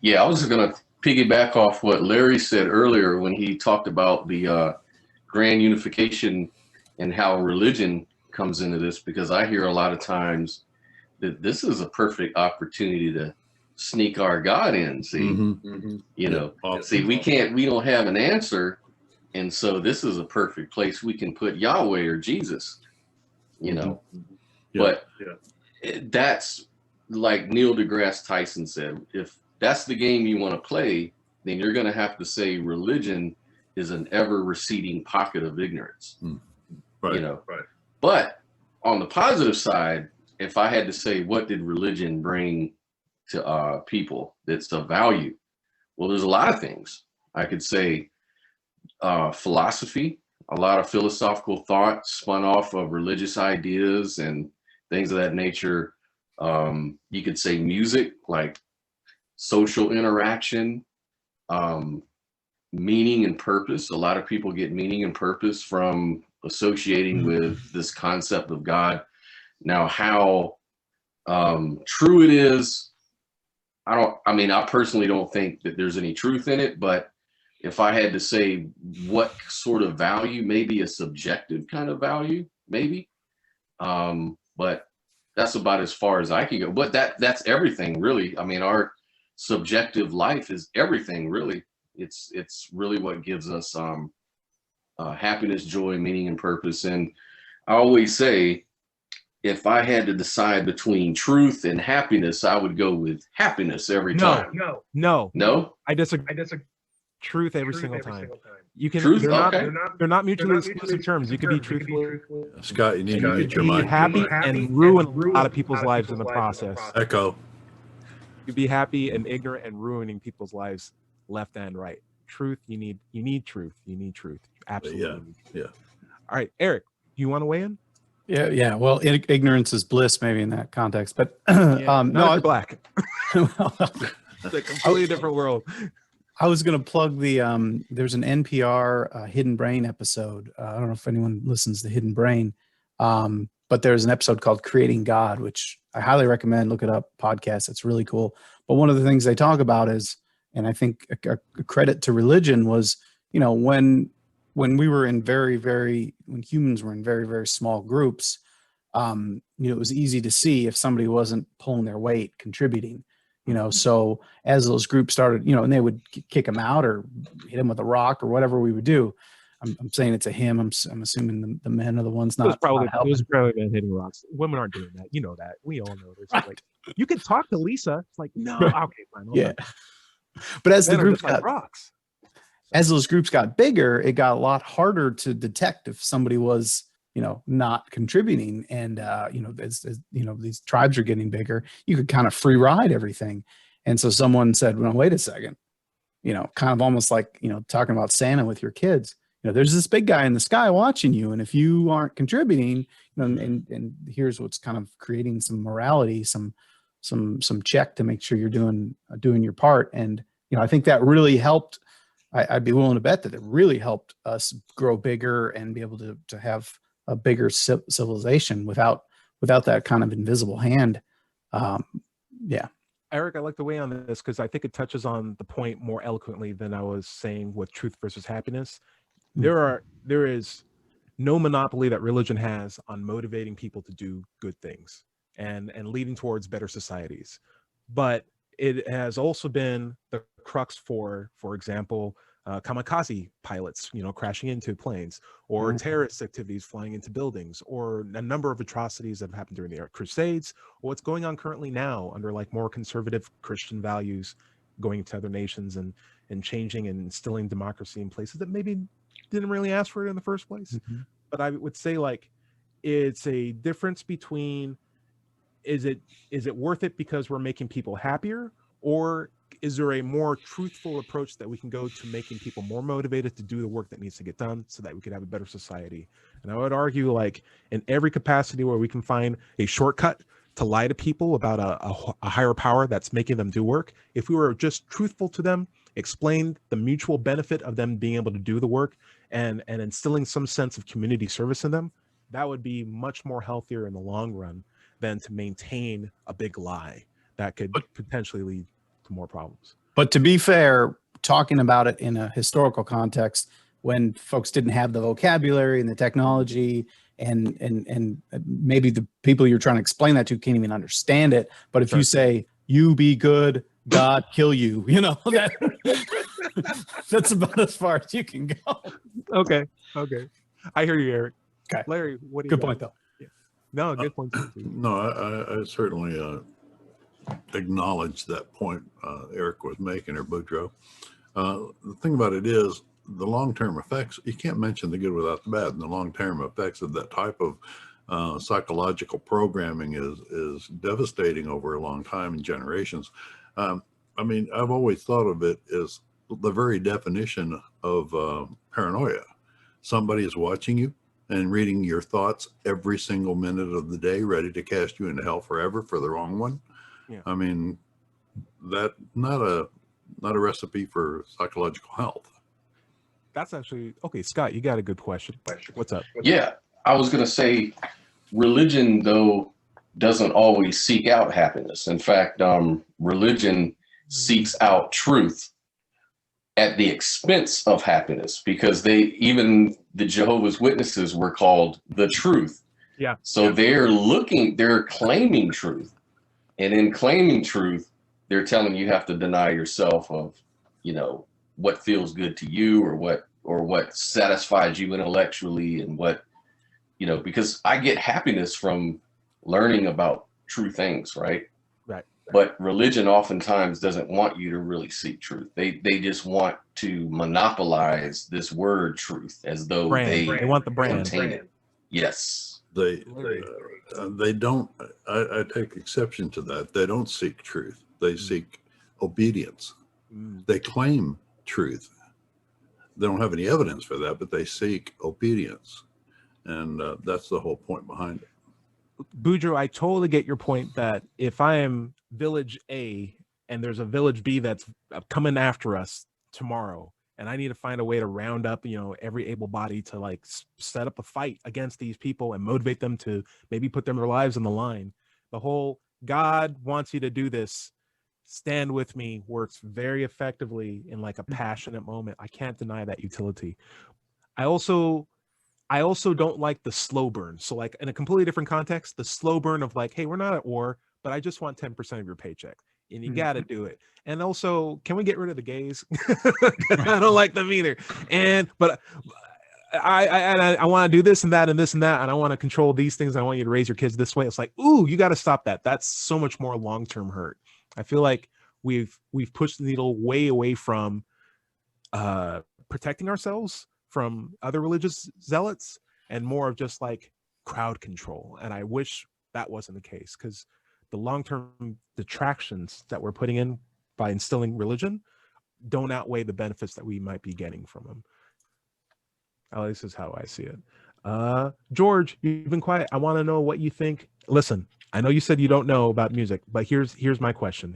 Yeah, I was going to piggyback off what Larry said earlier when he talked about the grand unification and how religion comes into this, because I hear a lot of times that this is a perfect opportunity to sneak our God in. See, you know, see, we don't have an answer. And so this is a perfect place we can put Yahweh or Jesus, you know, but that's like Neil deGrasse Tyson said, if that's the game you want to play, then you're going to have to say religion is an ever receding pocket of ignorance, you know, but on the positive side, if I had to say, what did religion bring to people that's of value? Well, there's a lot of things. I could say philosophy, a lot of philosophical thought spun off of religious ideas and things of that nature. You could say music, like social interaction, meaning and purpose. A lot of people get meaning and purpose from associating with this concept of God. Now, how true it is, I personally don't think that there's any truth in it, but if I had to say what sort of value, maybe a subjective kind of value, maybe, but that's about as far as I can go. But that's everything, really. I mean, our subjective life is everything, really. It's really what gives us happiness, joy, meaning, and purpose. And I always say, if I had to decide between truth and happiness, I would go with happiness every time. No. I disagree. Truth every single time. You can. Truth? They're not mutually exclusive terms. You can be truthful. Scott, you need to get your Be mind. happy and ruin a lot of people's lives in the process. Echo. You be happy and ignorant and ruining people's lives left and right. Truth. You need truth. You need truth. Absolutely. Yeah. All right, Eric, you want to weigh in? Yeah. Well, ignorance is bliss, maybe in that context, but no, I'm black. It's a completely different world. I was going to plug there's an NPR Hidden Brain episode. I don't know if anyone listens to Hidden Brain, but there's an episode called Creating God, which I highly recommend. Look it up, podcast. It's really cool. But one of the things they talk about is, and I think a credit to religion was, you know, when we were in when humans were in very, very small groups, it was easy to see if somebody wasn't pulling their weight, contributing, so as those groups started, and they would kick them out or hit them with a rock or whatever we would do. I'm saying it's a him. I'm assuming the men are the ones not. It was probably men hitting rocks. Women aren't doing that. You know that. We all know this. Right. Like, you can talk to Lisa. It's like, no, okay, fine. Yeah. But as the groups got rocks. As those groups got bigger, it got a lot harder to detect if somebody was, not contributing. And, as these tribes are getting bigger, you could kind of free ride everything. And so someone said, well, wait a second, kind of almost like, talking about Santa with your kids, there's this big guy in the sky watching you. And if you aren't contributing, and here's what's kind of creating some morality, some check to make sure you're doing your part. And, I think that really helped. I'd be willing to bet that it really helped us grow bigger and be able to have a bigger civilization without that kind of invisible hand. Eric, I like the way on this because I think it touches on the point more eloquently than I was saying with truth versus happiness. There is no monopoly that religion has on motivating people to do good things and leading towards better societies. But it has also been the crux for example, kamikaze pilots, crashing into planes, or terrorist activities flying into buildings, or a number of atrocities that have happened during the Crusades, or what's going on currently now under like more conservative Christian values, going to other nations and changing and instilling democracy in places that maybe didn't really ask for it in the first place. But I would say like it's a difference between is it worth it because we're making people happier, or is there a more truthful approach that we can go to making people more motivated to do the work that needs to get done so that we could have a better society? And I would argue like in every capacity where we can find a shortcut to lie to people about a higher power that's making them do work. If we were just truthful to them, explain the mutual benefit of them being able to do the work, and instilling some sense of community service in them, that would be much more healthier in the long run than to maintain a big lie that could potentially lead to more problems. But to be fair, talking about it in a historical context, when folks didn't have the vocabulary and the technology, and maybe the people you're trying to explain that to can't even understand it. But if you say, you be good, God kill you, you know, that's about as far as you can go. Okay. I hear you, Eric. Okay. Larry, what do you Good got? point, though. Yeah. No, good point. No, I certainly acknowledge that point Eric was making, or Boudreaux. The thing about it is, the long-term effects, you can't mention the good without the bad, and the long-term effects of that type of psychological programming is devastating over a long time and generations. I mean, I've always thought of it as the very definition of paranoia. Somebody is watching you and reading your thoughts every single minute of the day, ready to cast you into hell forever for the wrong one. Yeah. I mean, that not a recipe for psychological health. That's actually okay. Scott, you got a good question. What's up? Yeah, I was going to say, religion, though, doesn't always seek out happiness. In fact, religion seeks out truth at the expense of happiness, because even the Jehovah's Witnesses were called the truth. Yeah. So they're claiming truth. And in claiming truth, they're telling you have to deny yourself of, you know, what feels good to you, or what satisfies you intellectually, and what, you know, because I get happiness from learning about true things, right? Right. But religion oftentimes doesn't want you to really seek truth. They just want to monopolize this word truth, as though they want the brand. contain it. Yes. They don't. I take exception to that. They don't seek truth. They seek obedience. They claim truth. They don't have any evidence for that, but they seek obedience, and that's the whole point behind it. Boudreaux, I totally get your point that if I am village A and there's a village B that's coming after us tomorrow, and I need to find a way to round up, you know, every able body to like set up a fight against these people and motivate them to maybe put their lives on the line. The whole God wants you to do this, stand with me works very effectively in like a passionate moment. I can't deny that utility. I also don't like the slow burn. So like in a completely different context, the slow burn of like, hey, we're not at war, but I just want 10% of your paycheck. And you got to do it. And also, can we get rid of the gays? I don't like them either. But I want to do this and that and this and that. And I want to control these things. I want you to raise your kids this way. It's like, ooh, you got to stop that. That's so much more long-term hurt. I feel like we've pushed the needle way away from protecting ourselves from other religious zealots, and more of just like crowd control. And I wish that wasn't the case, because the long-term detractions that we're putting in by instilling religion don't outweigh the benefits that we might be getting from them. At least is how I see it. George, you've been quiet. I want to know what you think. Listen, I know you said you don't know about music, but here's my question.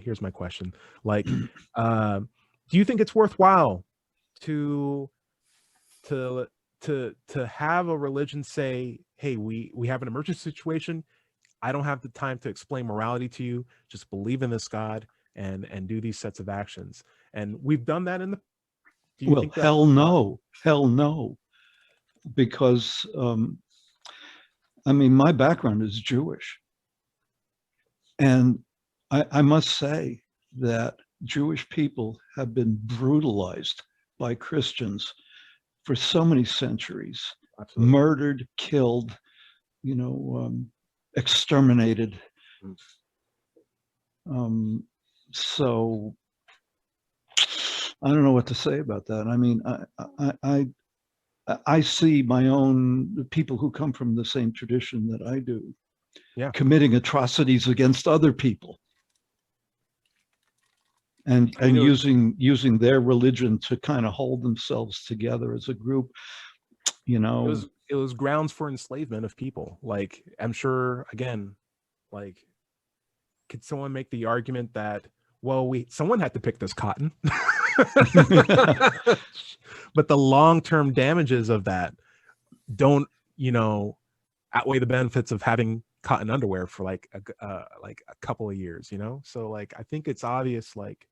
Like, do you think it's worthwhile to have a religion say, hey, we have an emergency situation. I don't have the time to explain morality to you. Just believe in this God and do these sets of actions. And we've done that in the. Well, hell no. Because, I mean, my background is Jewish. And I must say that Jewish people have been brutalized by Christians for so many centuries. Absolutely. Murdered, killed, you know, exterminated. So I don't know what to say about that. I mean, I see my own people who come from the same tradition that I do, committing atrocities against other people, and using their religion to kind of hold themselves together as a group. You know, it was grounds for enslavement of people. Like, I'm sure, again, like could someone make the argument that, well, someone had to pick this cotton, but the long-term damages of that don't, outweigh the benefits of having cotton underwear for like a couple of years, So like, I think it's obvious, like,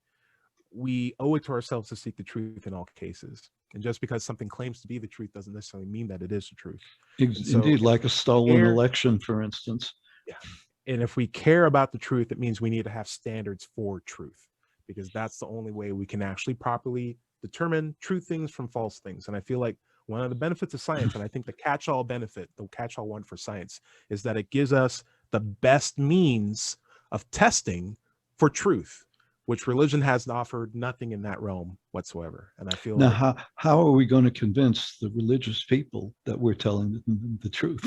we owe it to ourselves to seek the truth in all cases. And just because something claims to be the truth doesn't necessarily mean that it is the truth. Indeed, like a stolen election, for instance. Yeah. And if we care about the truth, it means we need to have standards for truth, because that's the only way we can actually properly determine true things from false things. And I feel like one of the benefits of science, and I think the catch-all one for science, is that it gives us the best means of testing for truth, which religion has offered nothing in that realm whatsoever. And I feel now, how are we going to convince the religious people that we're telling them the truth?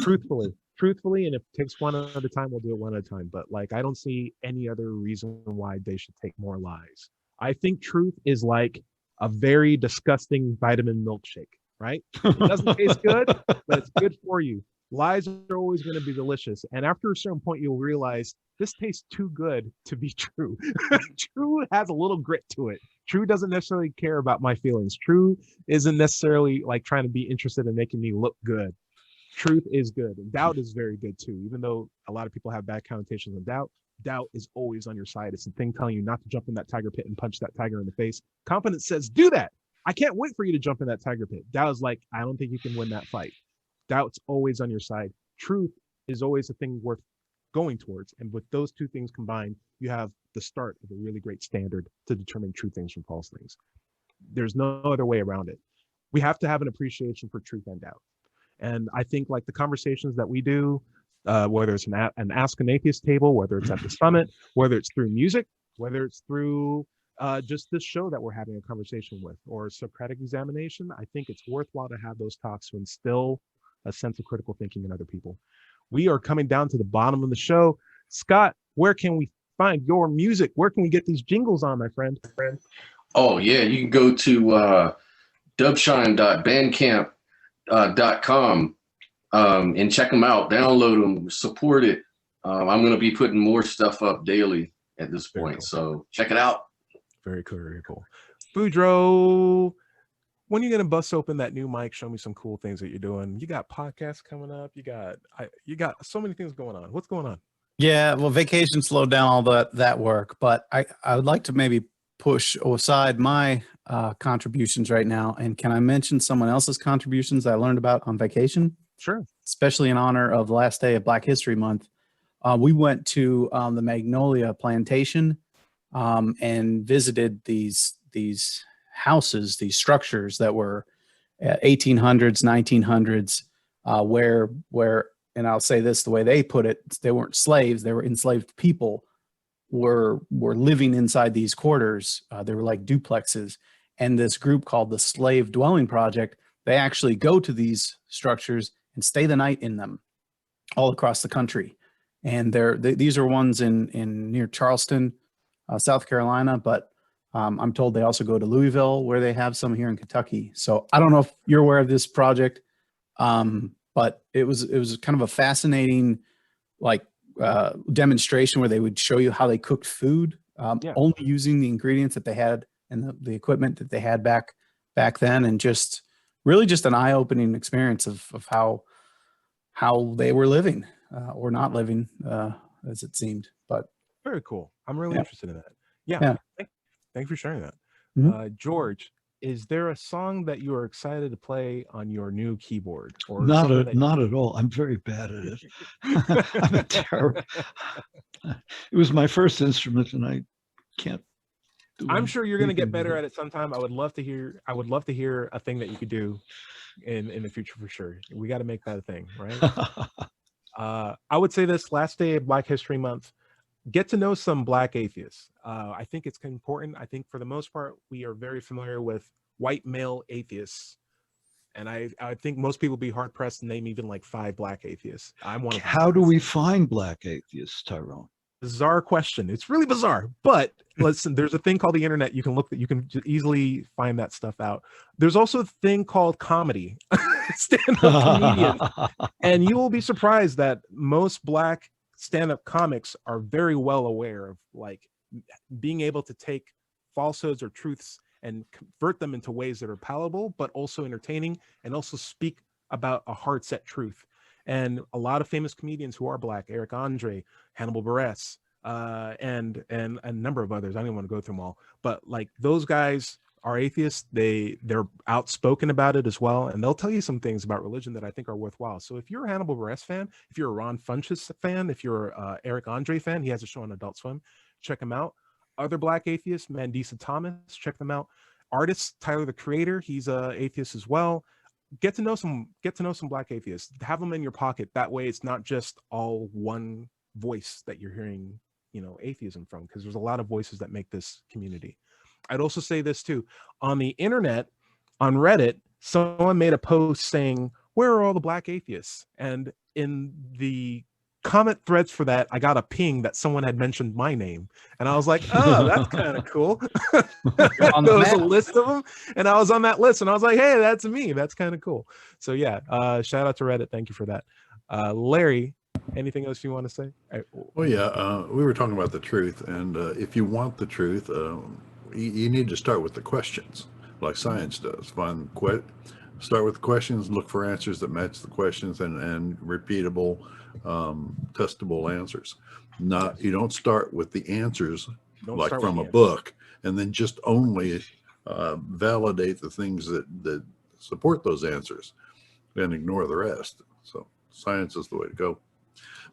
Truthfully, and if it takes one at a time, we'll do it one at a time. But like, I don't see any other reason why they should take more lies. I think truth is like a very disgusting vitamin milkshake, right? It doesn't taste good, but it's good for you. Lies are always going to be delicious. And after a certain point, you'll realize this tastes too good to be true. True has a little grit to it. True doesn't necessarily care about my feelings. True isn't necessarily like trying to be interested in making me look good. Truth is good. And doubt is very good too. Even though a lot of people have bad connotations on doubt, doubt is always on your side. It's the thing telling you not to jump in that tiger pit and punch that tiger in the face. Confidence says, do that. I can't wait for you to jump in that tiger pit. Doubt is like, I don't think you can win that fight. Doubt's always on your side. Truth is always a thing worth going towards. And with those two things combined, you have the start of a really great standard to determine true things from false things. There's no other way around it. We have to have an appreciation for truth and doubt. And I think like the conversations that we do, whether it's an Ask an Atheist table, whether it's at the summit, whether it's through music, whether it's through just this show that we're having a conversation with, or Socratic examination, I think it's worthwhile to have those talks to instill a sense of critical thinking in other people. We are coming down to the bottom of the show. Scott, where can we find your music? Where can we get these jingles on, my friend? Oh, yeah. You can go to dubshine.bandcamp.com and check them out, download them, support it. I'm going to be putting more stuff up daily at this point. Cool. So check it out. Very cool. Very cool. Boudreaux, when are you going to bust open that new mic? Show me some cool things that you're doing. You got podcasts coming up. You got so many things going on. What's going on? Yeah, well, vacation slowed down all that work, but I would like to maybe push aside my contributions right now. And can I mention someone else's contributions I learned about on vacation? Sure. Especially in honor of the last day of Black History Month. We went to the Magnolia Plantation and visited these houses, these structures that were 1800s, 1900s, where, and I'll say this the way they put it, they weren't slaves, they were enslaved people were living inside these quarters. They were like duplexes. And this group called the Slave Dwelling Project, they actually go to these structures and stay the night in them all across the country. And these are ones in near Charleston, South Carolina, but I'm told they also go to Louisville, where they have some here in Kentucky. So I don't know if you're aware of this project, but it was kind of a fascinating demonstration where they would show you how they cooked food, only using the ingredients that they had and the equipment that they had back then, and just really just an eye-opening experience of how they were living or not living, as it seemed. But very cool. I'm really interested in that. Yeah. Thanks for sharing that. Mm-hmm. George, is there a song that you are excited to play on your new keyboard? Or not at all. I'm very bad at it. I'm terrible. It was my first instrument, and I can't. I'm sure you're going to get better at it sometime. I would love to hear a thing that you could do in the future for sure. We got to make that a thing, right? I would say this last day of Black History Month, get to know some Black atheists. I think it's important. I think for the most part, we are very familiar with white male atheists. And I think most people would be hard pressed to name even like 5 Black atheists. I'm one of them. How do we find Black atheists, Tyrone? Bizarre question. It's really bizarre, but listen, there's a thing called the internet. You can easily find that stuff out. There's also a thing called comedy, stand-up comedians. And you will be surprised that most Black stand-up comics are very well aware of like being able to take falsehoods or truths and convert them into ways that are palatable, but also entertaining, and also speak about a hard set truth. And a lot of famous comedians who are Black, Eric Andre, Hannibal Buress, and a number of others. I don't even want to go through them all, but like those guys are atheists. They're outspoken about it as well, and they'll tell you some things about religion that I think are worthwhile. So if you're a Hannibal Buress fan, if you're a Ron Funches fan, if you're a Eric Andre fan, he has a show on Adult Swim, check him out. Other Black atheists, Mandisa Thomas, check them out. Artists, Tyler the Creator, he's a atheist as well. Get to know some Black atheists. Have them in your pocket. That way, it's not just all one voice that you're hearing, atheism from, because there's a lot of voices that make this community. I'd also say this too: on the internet, on Reddit, someone made a post saying, "Where are all the Black atheists?" And in the comment threads for that, I got a ping that someone had mentioned my name, and I was like, "Oh, that's kind of cool." There was a list of them, and I was on that list, and I was like, "Hey, that's me. That's kind of cool." So yeah, shout out to Reddit. Thank you for that, Larry. Anything else you want to say? Well, yeah, we were talking about the truth, and if you want the truth, you need to start with the questions, like science does. Start with the questions, look for answers that match the questions, and repeatable, testable answers. You don't start with the answers like from a book, and then just only validate the things that support those answers, and ignore the rest. So science is the way to go.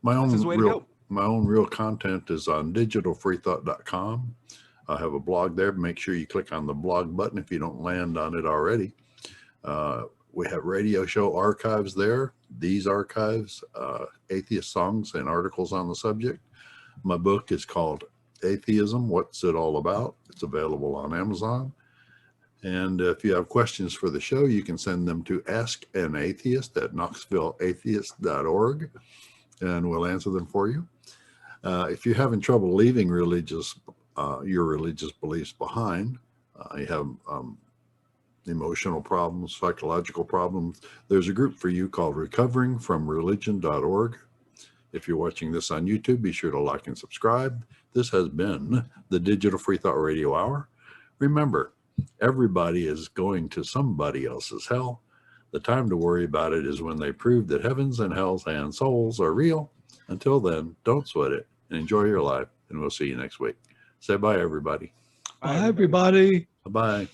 My own real content is on digitalfreethought.com. I have a blog there. Make sure you click on the blog button if you don't land on it already. We have radio show archives there. These archives, atheist songs and articles on the subject. My book is called Atheism, What's It All About? It's available on Amazon. And if you have questions for the show, you can send them to askanatheist@knoxvilleatheist.org, and we'll answer them for you. If you're having trouble leaving your religious beliefs behind, you have emotional problems, psychological problems, there's a group for you called recoveringfromreligion.org. If you're watching this on YouTube, be sure to like and subscribe. This has been the Digital Freethought Radio Hour. Remember, everybody is going to somebody else's hell. The time to worry about it is when they prove that heavens and hells and souls are real. Until then, don't sweat it and enjoy your life, and we'll see you next week. Say bye, everybody. Bye, everybody. Bye-bye.